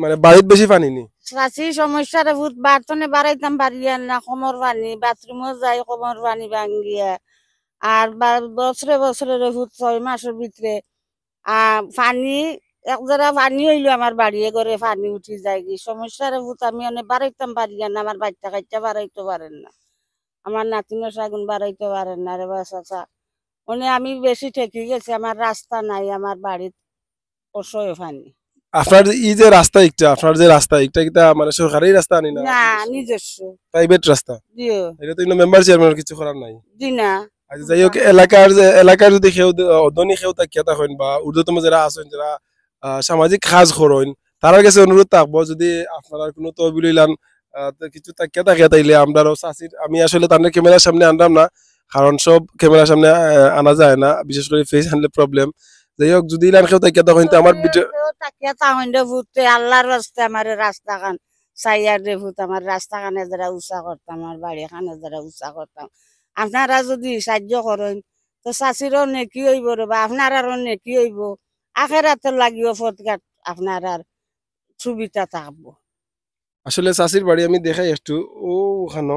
মানে বাড়িতে বেশি পানি নি চাষি সমস্যারে ভূত বার্তনে বাড়াইতাম বাড়িয়া না কোমর পানি বাথরুমও যাই কোমর পানি ভাঙ্গিয়া আর বছরে বছরে ভূত 6 মাসের ভিতরে পানি এক জায়গা পানি হইলো আমার বাড়িয়ে করে পানি উঠি যায় কি সমস্যারে ভূত আমি অনেক বাড়াইতাম বাড়িয়া না আমার বাচ্চা কাচ্চা বাড়াইতে পারেন না আমার নাতিনো শাগুন বাড়াইতে পারেন না রে বাচ্চা মানে আমি বেশি ঠেকে গেছি আমার রাস্তা নাই আমার বাড়ির অসহায় পানি আপনার এই যে রাস্তা একটা আপনার যে রাস্তা একটা কিটা মানে সরকারি রাস্তা আনি না না নিজস্ব প্রাইভেট রাস্তা দিও এটা তো মেম্বার চেয়ারম্যানের কিছু করার নাই দি না আচ্ছা যাই হোক এলাকার যদি কেউ অদনী কেউ তাকিয়া থাকেন বা ঊর্ধ্বতম যারা আছেন যারা সামাজিক কাজ করেন তার কাছে অনুরোধ থাকবো যদি আপনারা কোনো তহবিল ইলান কিছু তাকিয়া থাকে তাইলে আমরা চাষির আমি আসলে তাদের ক্যামেরার সামনে আনলাম না কারণ সব ক্যামেরার সামনে আনা যায় না বিশেষ করে ফেস হ্যান্ডেল প্রবলেম যাই হোক যদি ইলান কেউ তাকিয়া থাকেন তো আমার ভিডিও তাকিয়া তাহন রে ভূতে আল্লাহর রাস্তা আমার রাস্তা খান সাইয়ার রে ভূত আমার রাস্তা খানে যারা উঁচা করতাম আমার বাড়ি খানে যারা উঁচা করতাম আপনারা যদি সাহায্য করেন তো চাষিরও নেকি হইব রে বা আপনারারও নেকি হইব আখেরাতে লাগিও ফটকাট আপনার আর সুবিধা থাকবো আসলে চাষির বাড়ি আমি দেখাই একটু ওখানো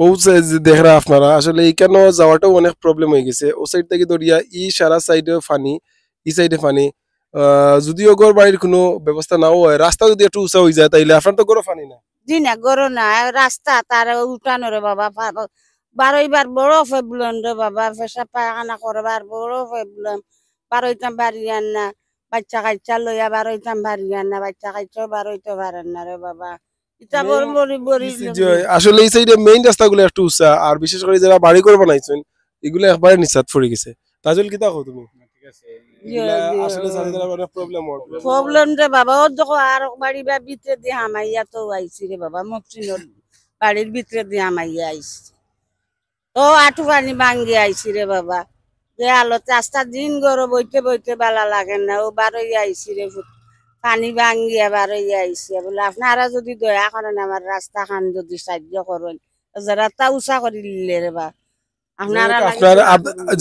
ও যে দেখরা আপনারা আসলে এইখানে যাওয়াটাও অনেক প্রবলেম হয়ে গেছে ও সাইড থেকে দরিয়া ই সারা সাইডে ফানি ই সাইডে ফানি যদিও গড় বাড়ির কোনো ব্যবস্থা নাও হয় রাস্তা যদি একটু উঁচা হয়ে যায় তাইলে আপনার তো গড় ফানি না জি না গরো না রাস্তা তার উঠানো রে বাবা বারোইবার বড় প্রবলেম রে বাবা পেশা পায়খানা করবার বড় প্রবলেম বারোইতাম বাড়ি আন না বাচ্চা কাচ্চা লইয়া বারোইতাম বাড়ি আন না বাচ্চা কাচ্চাও বারোইতে পারেন না রে বাবা এটা বড় বড় বড় আসলে এই সাইডে মেইন রাস্তাগুলো একটু উঁচা আর বিশেষ করে যারা বাড়ি করে বানাইছেন এগুলো একবারে নিচাত পড়ে গেছে তাজল কি দেখো তুমি আসলে চাষিদের অনেক প্রবলেম হয় প্রবলেম রে বাবা ওর দেখো আর বাড়ি বা ভিতরে দিয়ে হামাইয়া তো আইছি রে বাবা মকসিনোর বাড়ির ভিতরে দিয়ে হামাইয়া আইছি ও আঠু পানি ভাঙ্গি আইছি রে বাবা যে আলোতে রাস্তা দিন গরো বইতে বইতে বালা লাগে না ও বারোই আইছি রে পানি ভাঙ্গিয়া বারোই আইছি বলে আপনারা যদি দয়া করেন আমার রাস্তা খান যদি সাহায্য করেন যারা তা উষা করে দিলে রে বা আপনারা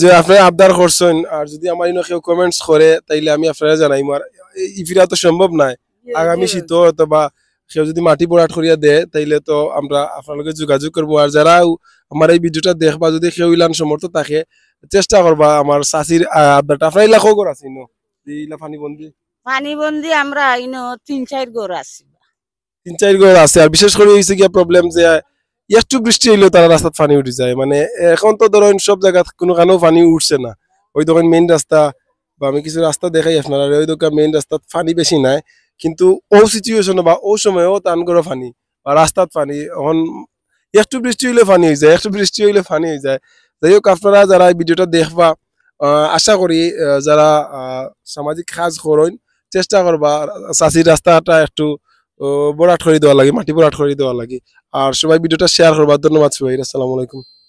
যে আপনারা আবদার করছেন আর যদি আমার ইনো কেউ কমেন্টস করে তাইলে আমি আপনারা জানাই আর ইফিরা তো সম্ভব নাই আগামী শীত অথবা কেউ যদি মাটি বোরাট করিয়া দেয় তাইলে তো আমরা আপনাদের যোগাযোগ করবো আর যারা আমার এই ভিডিওটা দেখবা যদি কেউ ইলান সমর্থ থাকে চেষ্টা করবা আমার চাষির আবদারটা আপনার এলাকাও করে আছে ইনো ইলা পানি বন্দি আমরা ইনো 3-4 গড় আছি 3-4 ঘর আছে আর বিশেষ করে হয়েছে গিয়া প্রবলেম যে একটু বৃষ্টি হইলেও তারা রাস্তায় পানি উঠে যায় মানে এখন তো ধরেন সব জায়গা কোনো কানেও পানি উঠছে না ওই দোকান মেইন রাস্তা বা আমি কিছু রাস্তা দেখাই আপনারা ওই দোকান মেইন রাস্তাত পানি বেশি নাই কিন্তু ও সিচুয়েশন বা ও সময়ও টান করে পানি বা রাস্তাত পানি এখন একটু বৃষ্টি হইলে পানি হয়ে যায় একটু বৃষ্টি হইলে পানি হয়ে যায় যাই হোক আপনারা যারা এই ভিডিওটা দেখবা আশা করি যারা সামাজিক কাজ করেন চেষ্টা করবা চাষির রাস্তাটা একটু বরাট করে দেওয়া লাগে মাটি বরাট করে দেওয়া লাগে আর সবাই ভিডিওটা শেয়ার করবা ধন্যবাদ সবাই আসসালামু আলাইকুম